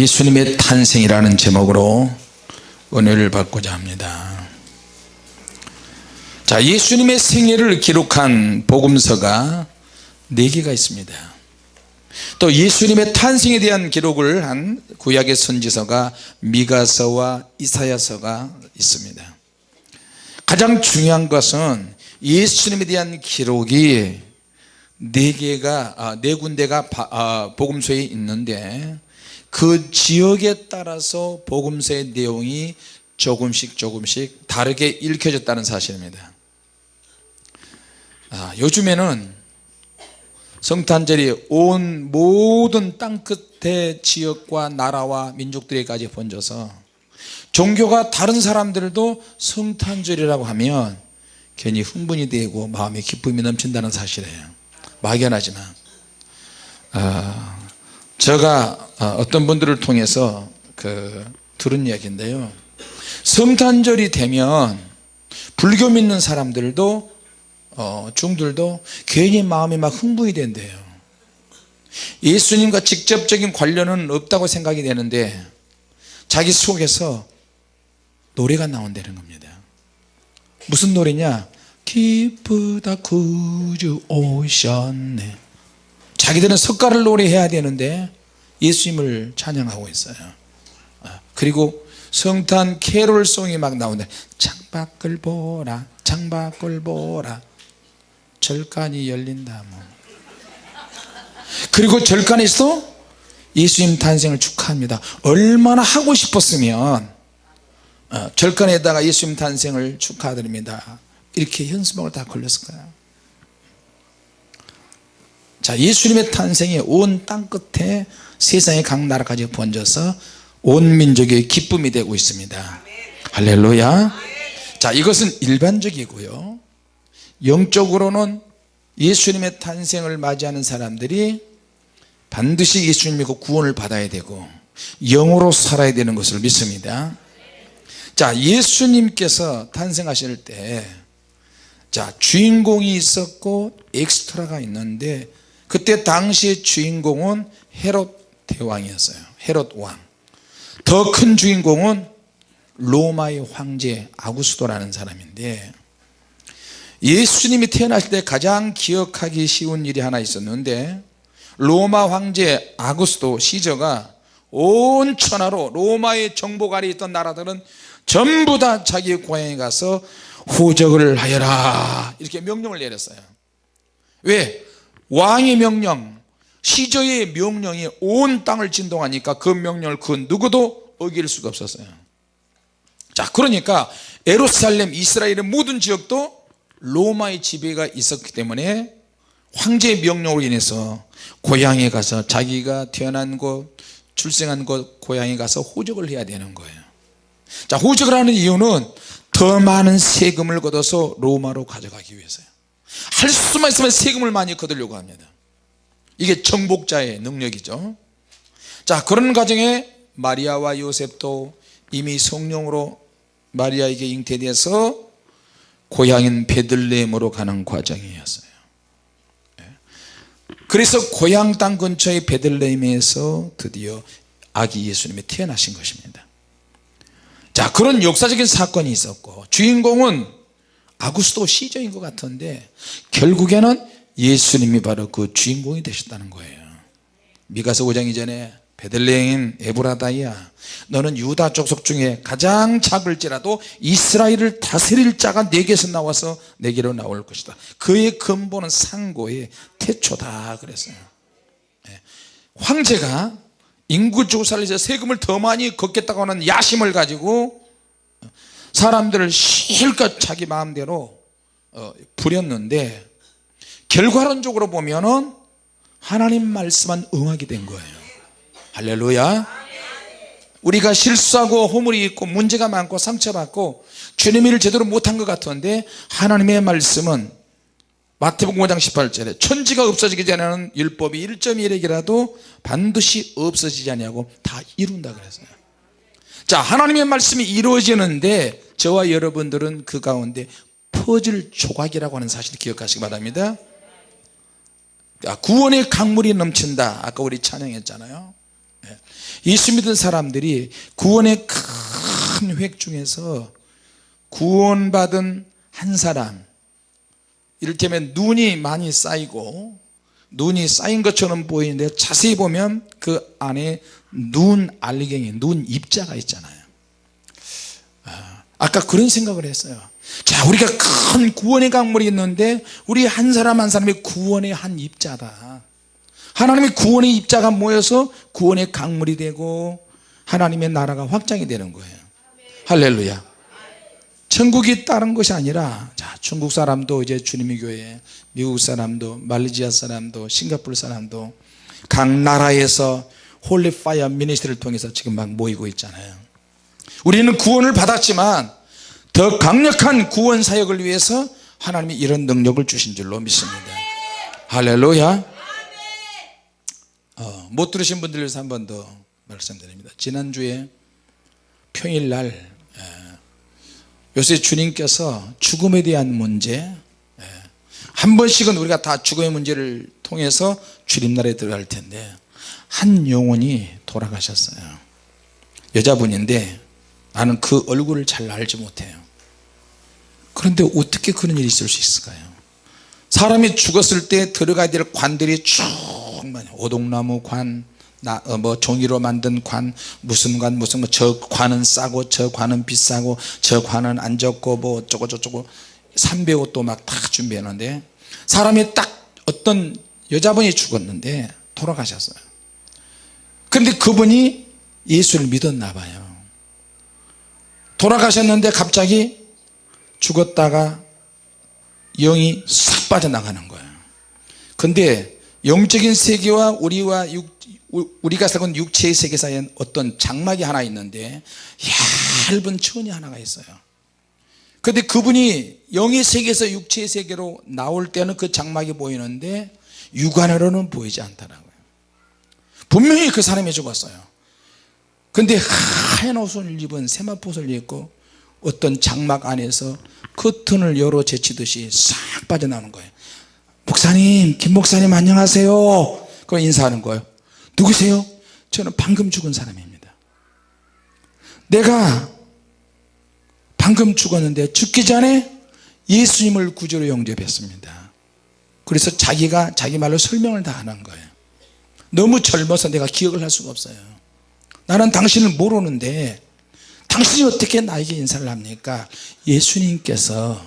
예수님의 탄생이라는 제목으로 은혜를 받고자 합니다. 자, 예수님의 생애를 기록한 복음서가 4개가 있습니다. 또 예수님의 탄생에 대한 기록을 한 구약의 선지서가 미가서와 이사야서가 있습니다. 가장 중요한 것은 예수님에 대한 기록이 4군데가 복음서에 있는데 그 지역에 따라서 복음서의 내용이 조금씩 다르게 읽혀졌다는 사실입니다. 요즘에는 성탄절이 온 모든 땅끝의 지역과 나라와 민족들에까지 번져서 종교가 다른 사람들도 성탄절이라고 하면 괜히 흥분이 되고 마음에 기쁨이 넘친다는 사실이에요. 막연하지만 제가 어떤 분들을 통해서 들은 이야기인데요, 성탄절이 되면 불교 믿는 사람들도 중들도 괜히 마음이 막 흥분이 된대요. 예수님과 직접적인 관련은 없다고 생각이 되는데 자기 속에서 노래가 나온다는 겁니다. 무슨 노래냐? 기쁘다 구주 오셨네. 자기들은 석가를 노래해야 되는데 예수님을 찬양하고 있어요. 그리고 성탄 캐롤송이 막 나온다. 창밖을 보라, 창밖을 보라, 절간이 열린다. 그리고 절간에서 예수님 탄생을 축하합니다. 얼마나 하고 싶었으면 절간에다가 예수님 탄생을 축하드립니다 이렇게 현수막을 다 걸렸을 거야. 자, 예수님의 탄생이 온 땅끝에 세상의 각 나라까지 번져서 온 민족의 기쁨이 되고 있습니다. 할렐루야. 자, 이것은 일반적이고요, 영적으로는 예수님의 탄생을 맞이하는 사람들이 반드시 예수님 믿고 구원을 받아야 되고 영으로 살아야 되는 것을 믿습니다. 자, 예수님께서 탄생하실 때 주인공이 있었고 엑스트라가 있는데 그때 당시의 주인공은 헤롯 대왕이었어요. 헤롯 왕. 더 큰 주인공은 로마의 황제 아구스토라는 사람인데, 예수님이 태어났을 때 가장 기억하기 쉬운 일이 하나 있었는데, 로마 황제 아구스토 시저가 온 천하로 로마의 정복 아래 있던 나라들은 전부 다 자기 고향에 가서 호적을 하여라 이렇게 명령을 내렸어요. 왜? 왕의 명령, 시저의 명령이 온 땅을 진동하니까 그 명령을 그 누구도 어길 수가 없었어요. 자, 그러니까 예루살렘, 이스라엘의 모든 지역도 로마의 지배가 있었기 때문에 황제의 명령으로 인해서 고향에 가서 자기가 태어난 곳, 출생한 곳 고향에 가서 호적을 해야 되는 거예요. 자, 호적을 하는 이유는 더 많은 세금을 걷어서 로마로 가져가기 위해서요. 할 수만 있으면 세금을 많이 거두려고 합니다. 이게 정복자의 능력이죠. 자, 그런 과정에 마리아와 요셉도 이미 성령으로 마리아에게 잉태돼서 고향인 베들레헴으로 가는 과정이었어요. 그래서 고향 땅 근처의 베들레헴에서 드디어 아기 예수님이 태어나신 것입니다. 자, 그런 역사적인 사건이 있었고 주인공은 아구스토 시저인 것 같은데 결국에는 예수님이 바로 그 주인공이 되셨다는 거예요. 미가서 5장 이전에 베들레헴 에브라다야, 너는 유다 족속 중에 가장 작을지라도 이스라엘을 다스릴 자가 내게서 나와서 내게로 나올 것이다. 그의 근본은 상고의 태초다 그랬어요. 황제가 인구 조사를 해서 세금을 더 많이 걷겠다고 하는 야심을 가지고 사람들을 실컷 자기 마음대로 부렸는데 결과론적으로 보면은 하나님 말씀만 응하게 된 거예요. 할렐루야. 우리가 실수하고 허물이 있고 문제가 많고 상처받고 주님의 일을 제대로 못한 것 같은데 하나님의 말씀은 마태복음 5장 18절에 천지가 없어지기 전에는 율법이 1.1핵이라도 반드시 없어지지 아니하고 다 이룬다 그랬어요. 자, 하나님의 말씀이 이루어지는데 저와 여러분들은 그 가운데 퍼즐 조각이라고 하는 사실을 기억하시기 바랍니다. 구원의 강물이 넘친다, 아까 우리 찬양했잖아요. 예수 믿은 사람들이 구원의 큰 획 중에서 구원받은 한 사람, 이를테면 눈이 많이 쌓이고 눈이 쌓인 것처럼 보이는데 자세히 보면 그 안에 눈 알갱이, 눈 입자가 있잖아요. 아까 그런 생각을 했어요. 자, 우리가 큰 구원의 강물이 있는데 우리 한 사람 한 사람이 구원의 한 입자다. 하나님의 구원의 입자가 모여서 구원의 강물이 되고 하나님의 나라가 확장이 되는 거예요. 할렐루야. 천국이 다른 것이 아니라, 자, 중국 사람도 이제 주님의 교회, 미국 사람도, 말레이시아 사람도, 싱가포르 사람도 각 나라에서 홀리 파이어 미니스트리를 통해서 지금 막 모이고 있잖아요. 우리는 구원을 받았지만 더 강력한 구원 사역을 위해서 하나님이 이런 능력을 주신 줄로 믿습니다. 할렐루야. 못 들으신 분들 위해서 한 번 더 말씀드립니다. 지난주에 평일날 요새 주님께서 죽음에 대한 문제, 한 번씩은 우리가 다 죽음의 문제를 통해서 주님나라에 들어갈 텐데 한 영혼이 돌아가셨어요. 여자분인데 나는 그 얼굴을 잘 알지 못해요. 그런데 어떻게 그런 일이 있을 수 있을까요? 사람이 죽었을 때 들어가야 될 관들이 쭉 많이, 오동나무 관, 종이로 만든 관, 무슨 관, 저 관은 싸고 저 관은 비싸고 저 관은 안 적고 뭐 어쩌고 저쩌고 300옷도 막 다 준비해 놓는데, 사람이 딱 어떤 여자분이 죽었는데 돌아가셨어요. 그런데 그분이 예수를 믿었나 봐요. 돌아가셨는데 갑자기 죽었다가 영이 싹 빠져나가는 거예요. 근데 영적인 세계와 우리가 살고 있는 육체의 세계 사이에 어떤 장막이 하나 있는데 얇은 천이 하나가 있어요. 그런데 그분이 영의 세계에서 육체의 세계로 나올 때는 그 장막이 보이는데 육안으로는 보이지 않더라고요. 분명히 그 사람이 죽었어요. 근데 하얀 옷을 입은 세마포옷을 입고 어떤 장막 안에서 커튼을 열어 제치듯이 싹 빠져나오는 거예요. 목사님, 김 목사님 안녕하세요. 그럼 인사하는 거예요. 누구세요? 저는 방금 죽은 사람입니다. 내가 방금 죽었는데 죽기 전에 예수님을 구주로 영접했습니다. 그래서 자기가 자기 말로 설명을 다 하는 거예요. 너무 젊어서 내가 기억을 할 수가 없어요. 나는 당신을 모르는데 당신이 어떻게 나에게 인사를 합니까? 예수님께서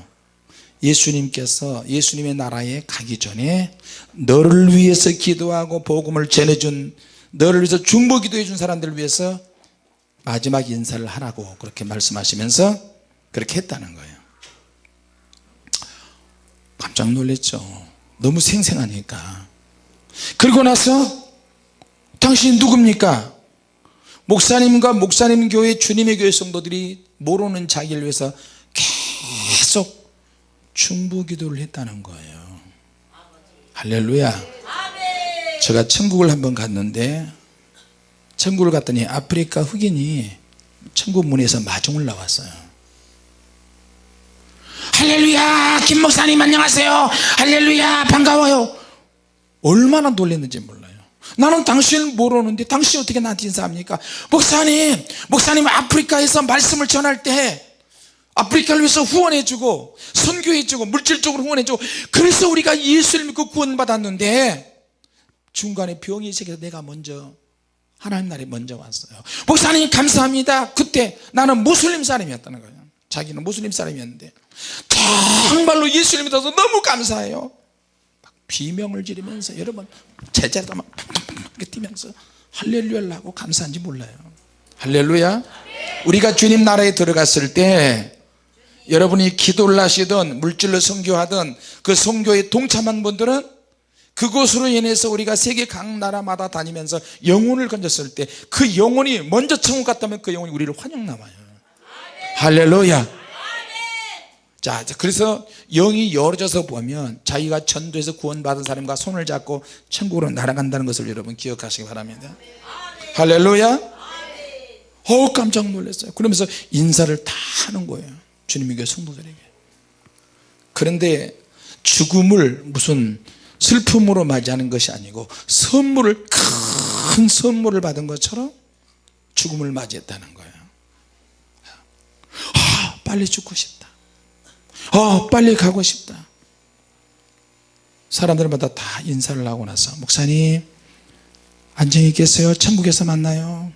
예수님의 나라에 가기 전에 너를 위해서 기도하고 복음을 전해준, 너를 위해서 중보 기도해 준 사람들을 위해서 마지막 인사를 하라고 그렇게 말씀하시면서 그렇게 했다는 거예요. 깜짝 놀랐죠. 너무 생생하니까. 그리고 나서 당신이 누굽니까? 목사님과 목사님 교회, 주님의 교회 성도들이 모르는 자기를 위해서 계속 중보 기도를 했다는 거예요. 할렐루야. 제가 천국을 한번 갔는데, 천국을 갔더니 아프리카 흑인이 천국 문에서 마중을 나왔어요. 할렐루야, 김 목사님 안녕하세요. 할렐루야, 반가워요. 얼마나 놀랐는지 몰라요. 나는 당신을 모르는데 당신이 어떻게 나한테 인사합니까? 목사님 아프리카에서 말씀을 전할 때 아프리카를 위해서 후원해주고 선교해주고 물질적으로 후원해주고, 그래서 우리가 예수를 믿고 구원받았는데 중간에 병이 생겨서 내가 먼저, 하나님 나라에 먼저 왔어요. 목사님 감사합니다. 그때 나는 무슬림 사람이었다는 거예요. 자기는 무슬림 사람이었는데 정말로 예수를 믿어서 너무 감사해요. 막 비명을 지르면서 여러분 제자가 막 이렇게 뛰면서 할렐루야를 하고 감사한지 몰라요. 할렐루야. 우리가 주님 나라에 들어갔을 때 여러분이 기도를 하시든 물질로 선교하든 그 선교에 동참한 분들은 그곳으로 인해서 우리가 세계 각 나라마다 다니면서 영혼을 건졌을 때 그 영혼이 먼저 천국 갔다면 그 영혼이 우리를 환영남아요. 할렐루야. 자, 그래서 영이 열어져서 보면 자기가 전도에서 구원받은 사람과 손을 잡고 천국으로 날아간다는 것을 여러분 기억하시기 바랍니다. 할렐루야. 깜짝 놀랐어요. 그러면서 인사를 다 하는 거예요, 주님의 교회 성도들에게. 그런데 죽음을 무슨 슬픔으로 맞이하는 것이 아니고 선물을, 큰 선물을 받은 것처럼 죽음을 맞이했다는 거예요. 빨리 죽고 싶다. 빨리 가고 싶다. 사람들마다 다 인사를 하고 나서 목사님 안녕히 계세요. 천국에서 만나요.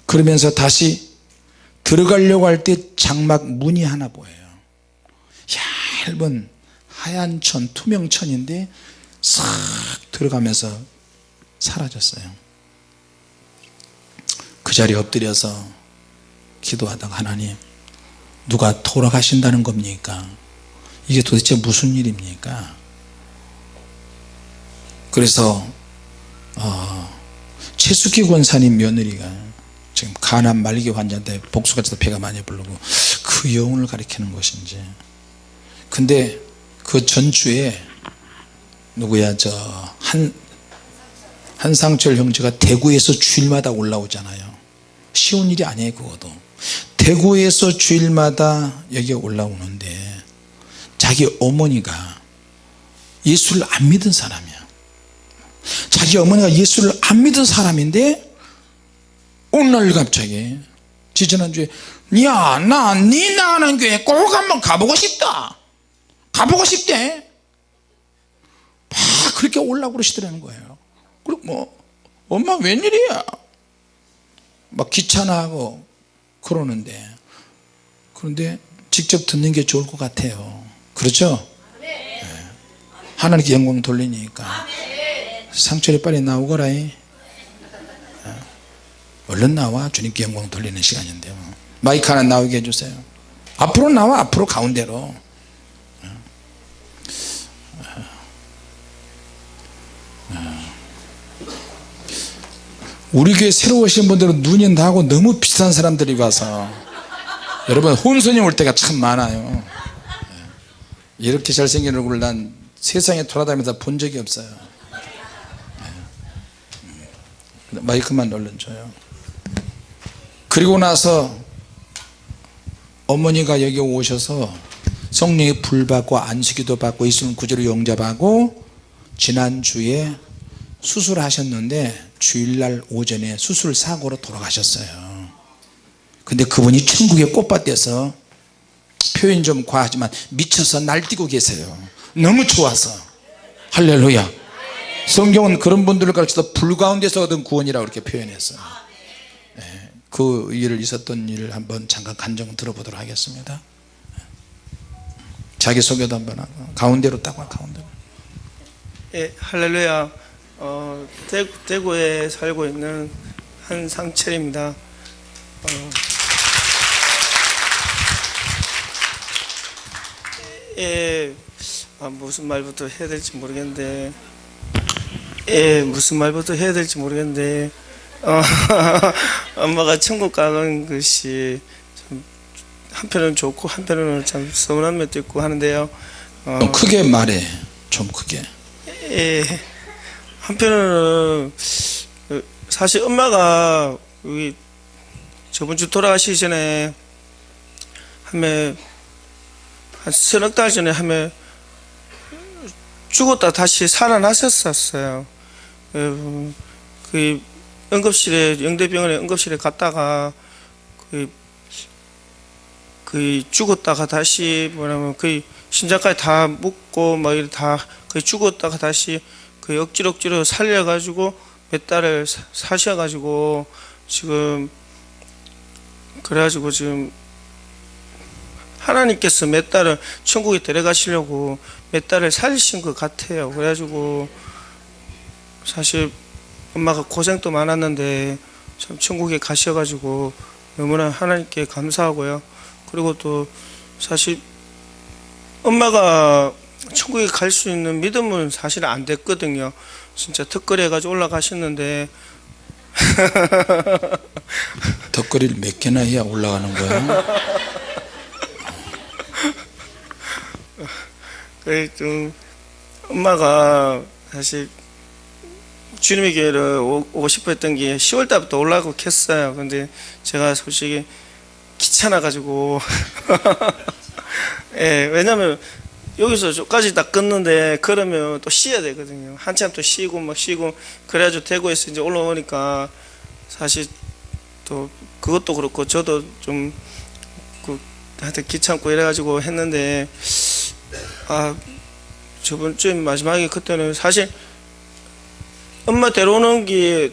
그러면서 다시 들어가려고 할 때 장막 문이 하나 보여요. 얇은 하얀 천, 투명 천인데 싹 들어가면서 사라졌어요. 그 자리에 엎드려서 기도하다가 하나님, 누가 돌아가신다는 겁니까? 이게 도대체 무슨 일입니까? 그래서 최숙희 권사님 며느리가 지금 간암 말기 환자인데 복수가 도 배가 많이 부르고 그 영혼을 가리키는 것인지. 근데 그 전주에 누구야, 한상철 형제가 대구에서 주일마다 올라오잖아요. 쉬운 일이 아니에요. 그것도 대구에서 주일마다 여기에 올라오는데 자기 어머니가 예수를 안 믿은 사람이야. 자기 어머니가 예수를 안 믿은 사람인데 오늘 갑자기 지지난주에 야, 나 네 나가는 교회 꼭 한번 가보고 싶다. 가보고 싶대. 막 그렇게 오려고 그러시더라는 거예요. 그리고 엄마 웬일이야 막 귀찮아하고 그러는데, 그런데 직접 듣는 게 좋을 것 같아요. 그렇죠? 네. 하나님께 영광 돌리니까. 상철이 빨리 나오거라. 얼른 나와. 주님께 영광 돌리는 시간인데요. 마이크 하나 나오게 해주세요. 앞으로 나와. 앞으로 가운데로. 우리 교회 새로 오신 분들은 눈이 나고 너무 비슷한 사람들이 와서 여러분 혼선이 올 때가 참 많아요. 이렇게 잘생긴 얼굴을 난 세상에 돌아다니면서 본 적이 없어요. 마이크만 얼른 줘요. 그리고 나서 어머니가 여기 오셔서 성령의 불 받고 안식기도 받고 예수님 구주로 영접하고 지난주에 수술하셨는데 주일날 오전에 수술 사고로 돌아가셨어요. 근데 그분이 천국의 꽃밭에서, 표현 좀 과하지만 미쳐서 날뛰고 계세요. 너무 좋아서. 할렐루야. 성경은 그런 분들을 가르쳐서 불 가운데서 얻은 구원이라고 이렇게 표현했어요. 그 일을 있었던 일을 한번 잠깐 간증 들어보도록 하겠습니다. 자기소개도 한번 하고. 가운데로 딱 와. 가운데로. 예, 할렐루야. 대구에 살고 있는 한상철입니다. 무슨 말부터 해야 될지 모르겠는데, 엄마가 천국 가는 것이 참 한편은 좋고 한편은 참 서운한 면도 있고 하는데요. 크게 말해. 좀 크게. 한편으로는 사실 엄마가 저번 주 돌아가시기 전에 한 서너 달 전에 죽었다 다시 살아나셨었어요. 그 응급실에, 영대병원에 응급실에 갔다가 그 죽었다가 다시 그 심장까지 다 묻고 막 이렇게 다 죽었다가 다시 억지로 살려가지고 몇 달을 사셔가지고 지금 그래가지고 지금 하나님께서 몇 달을 천국에 데려가시려고 몇 달을 살리신 것 같아요. 그래가지고 사실 엄마가 고생도 많았는데 참 천국에 가셔가지고 너무나 하나님께 감사하고요. 그리고 또 사실 엄마가 천국에 갈 수 있는 믿음은 사실 안 됐거든요. 진짜 턱걸이 해가지고 올라가셨는데 턱걸이를 몇 개나 해야 올라가는 거야? 좀 엄마가 사실 주님의 교회를 오고 싶어 했던 게 10월 달부터 올라가고 했어요. 근데 제가 솔직히 귀찮아가지고 왜냐면 여기서 저까지 다 끊는데 그러면 또 쉬어야 되거든요. 한참 또 쉬고 막 쉬고 그래가지고 대구에서 이제 올라오니까 사실 또 그것도 그렇고 저도 좀 하여튼 귀찮고 이래가지고 했는데 저번 주에 마지막에 그때는 사실 엄마 데려오는 게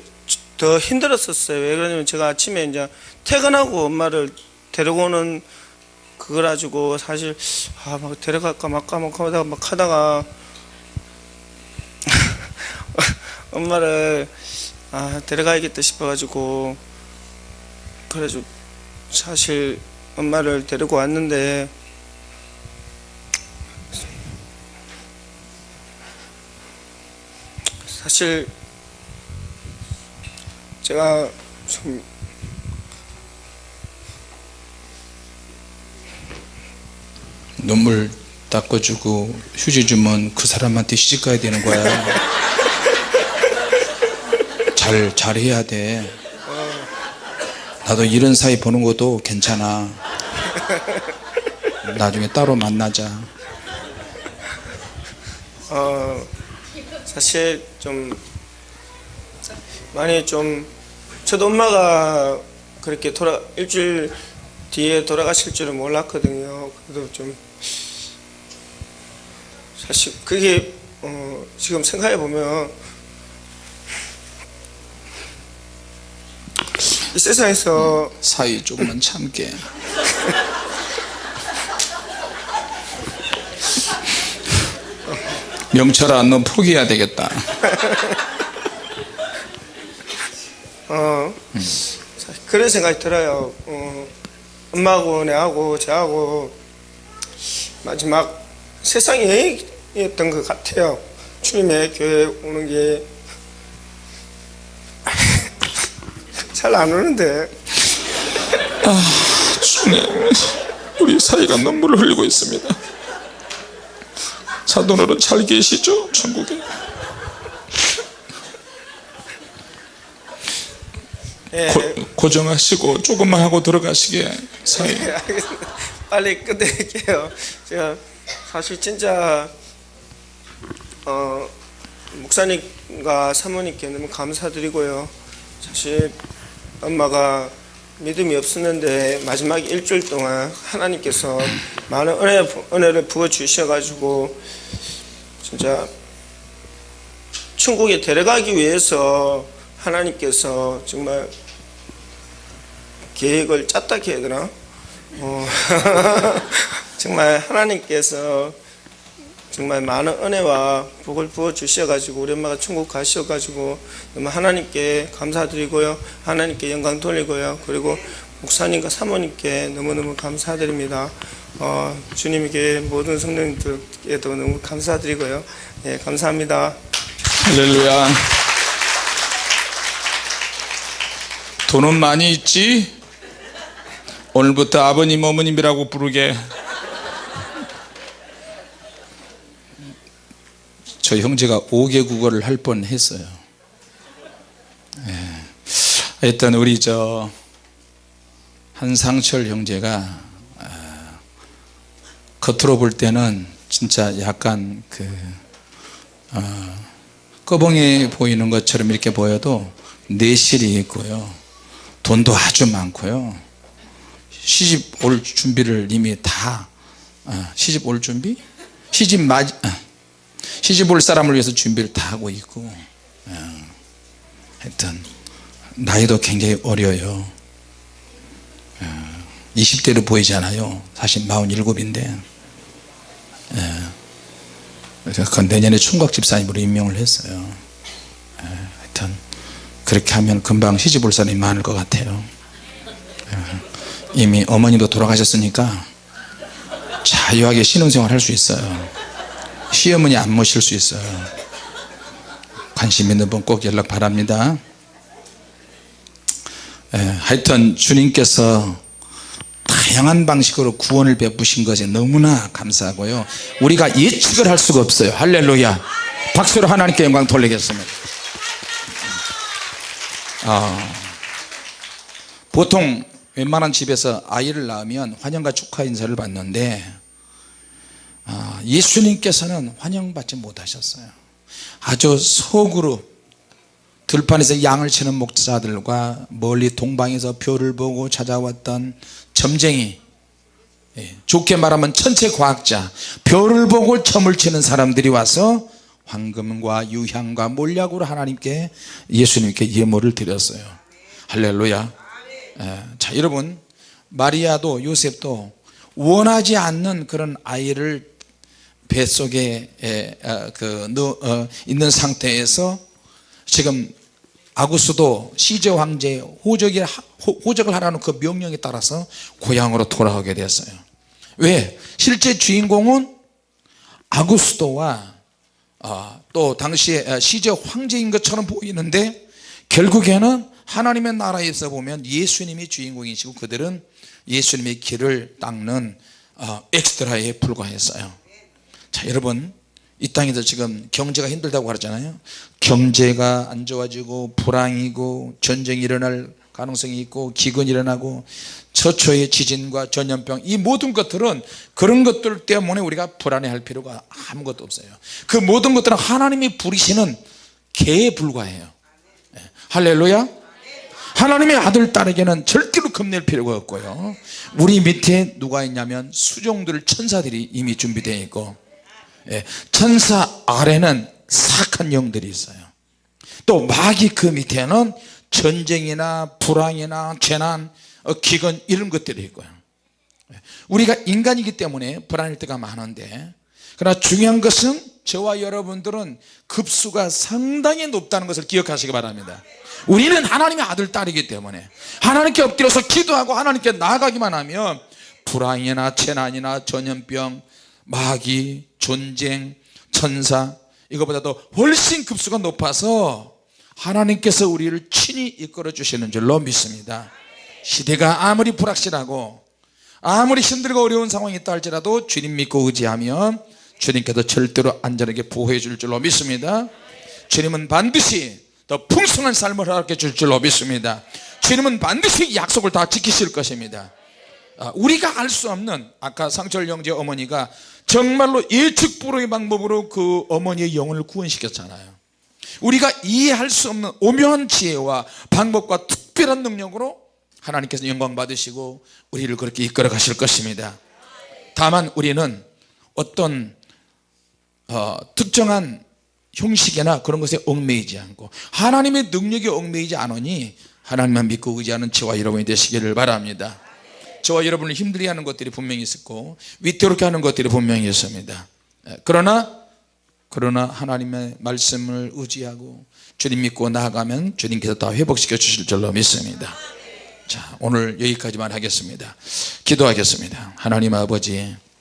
더 힘들었었어요. 왜 그러냐면 제가 아침에 이제 퇴근하고 엄마를 데려오는 그걸 가지고 사실 막 데려갈까 말까 막 하다가 엄마를 데려가야겠다 싶어가지고 그래가지고 사실 엄마를 데리고 왔는데 사실 제가 좀 눈물 닦아주고 휴지 주면 그 사람한테 시집 가야 되는 거야. 잘해야 돼. 나도 이런 사이 보는 것도 괜찮아. 나중에 따로 만나자. 사실 좀 많이 좀 저도 엄마가 그렇게 일주일 뒤에 돌아가실 줄은 몰랐거든요. 그래도 좀 사실 그게 지금 생각해 보면 이 세상에서 사이 조금만 참게. 명철아, 너 포기해야 되겠다. 그런 생각이 들어요. 엄마하고 내하고 저하고 마지막 세상 여행이었던 것 같아요. 주님의 교회 오는 게 잘 안 오는데. 주님, 우리 사이가 눈물을 흘리고 있습니다. 사돈으로 잘 계시죠? 천국에. 예. 고정하시고 조금만 하고 들어가시게. 사이. 알겠습니다. 빨리 끝낼게요. 제가 사실 진짜 목사님과 사모님께 너무 감사드리고요. 사실 엄마가 믿음이 없었는데 마지막 일주일 동안 하나님께서 많은 은혜를 부어주셔가지고 진짜 천국에 데려가기 위해서 하나님께서 정말 계획을 짰다 해야 되나? 정말 하나님께서 정말 많은 은혜와 복을 부어 주셔가지고 우리 엄마가 천국 가셔가지고 너무 하나님께 감사드리고요, 하나님께 영광 돌리고요, 그리고 목사님과 사모님께 너무너무 감사드립니다. 주님에게 모든 성령님들께도 너무 감사드리고요. 예, 감사합니다. 할렐루야. 돈은 많이 있지? 오늘부터 아버님 어머님이라고 부르게. 저 형제가 5개 국어를 할 뻔했어요. 일단 우리 한상철 형제가 겉으로 볼 때는 진짜 약간 꺼벙해 보이는 것처럼 이렇게 보여도 내실이 있고요, 돈도 아주 많고요, 시집 올 준비를 이미 다 시집 올 준비? 시집 올 사람을 위해서 준비를 다 하고 있고, 하여튼 나이도 굉장히 어려요. 20대로 보이잖아요. 사실 47인데 그래서 내년에 총각 집사님으로 임명을 했어요. 하여튼 그렇게 하면 금방 시집 올 사람이 많을 것 같아요. 이미 어머니도 돌아가셨으니까 자유하게 신혼생활 할 수 있어요. 시어머니 안 모실 수 있어요. 관심 있는 분 꼭 연락 바랍니다. 하여튼 주님께서 다양한 방식으로 구원을 베푸신 것에 너무나 감사하고요, 우리가 예측을 할 수가 없어요. 할렐루야. 박수로 하나님께 영광 돌리겠습니다. 보통 웬만한 집에서 아이를 낳으면 환영과 축하 인사를 받는데 예수님께서는 환영받지 못하셨어요. 아주 속으로 들판에서 양을 치는 목자들과 멀리 동방에서 별을 보고 찾아왔던 점쟁이, 좋게 말하면 천체과학자, 별을 보고 점을 치는 사람들이 와서 황금과 유향과 몰약으로 하나님께, 예수님께 예물을 드렸어요. 할렐루야. 자, 여러분, 마리아도 요셉도 원하지 않는 그런 아이를 뱃속에 있는 상태에서 지금 아구스도 시제 황제의 호적을 하라는 그 명령에 따라서 고향으로 돌아오게 됐어요. 왜? 실제 주인공은 아구스도와 또 당시에 시제 황제인 것처럼 보이는데 결국에는 하나님의 나라에서 보면 예수님이 주인공이시고 그들은 예수님의 길을 닦는 엑스트라에 불과했어요. 자, 여러분, 이 땅에서 지금 경제가 힘들다고 그러잖아요. 경제가 안 좋아지고 불황이고 전쟁이 일어날 가능성이 있고 기근이 일어나고 처처의 지진과 전염병, 이 모든 것들은 그런 것들 때문에 우리가 불안해할 필요가 아무것도 없어요. 그 모든 것들은 하나님이 부리시는 개에 불과해요. 할렐루야. 하나님의 아들 딸에게는 절대로 겁낼 필요가 없고요. 우리 밑에 누가 있냐면 수종들, 천사들이 이미 준비되어 있고, 천사 아래는 사악한 영들이 있어요. 또 마귀 그 밑에는 전쟁이나 불황이나 재난, 기근, 이런 것들이 있고요. 우리가 인간이기 때문에 불안할 때가 많은데, 그러나 중요한 것은 저와 여러분들은 급수가 상당히 높다는 것을 기억하시기 바랍니다. 우리는 하나님의 아들 딸이기 때문에 하나님께 엎드려서 기도하고 하나님께 나아가기만 하면 불황이나 재난이나 전염병, 마귀, 전쟁, 천사, 이거보다도 훨씬 급수가 높아서 하나님께서 우리를 친히 이끌어 주시는 줄로 믿습니다. 시대가 아무리 불확실하고 아무리 힘들고 어려운 상황이 있다 할지라도 주님 믿고 의지하면 주님께서 절대로 안전하게 보호해 줄 줄로 믿습니다. 주님은 반드시 더 풍성한 삶을 허락해 줄 줄로 믿습니다. 주님은 반드시 약속을 다 지키실 것입니다. 우리가 알 수 없는, 아까 상철 형제 어머니가 정말로 예측 불허의 방법으로 그 어머니의 영혼을 구원시켰잖아요. 우리가 이해할 수 없는 오묘한 지혜와 방법과 특별한 능력으로 하나님께서 영광 받으시고 우리를 그렇게 이끌어 가실 것입니다. 다만 우리는 어떤 특정한 형식이나 그런 것에 얽매이지 않고 하나님의 능력에 얽매이지 않으니 하나님만 믿고 의지하는 저와 여러분이 되시기를 바랍니다. 저와 여러분을 힘들게 하는 것들이 분명히 있었고 위태롭게 하는 것들이 분명히 있습니다. 그러나 하나님의 말씀을 의지하고 주님 믿고 나아가면 주님께서 다 회복시켜 주실 줄로 믿습니다. 자, 오늘 여기까지만 하겠습니다. 기도하겠습니다. 하나님 아버지,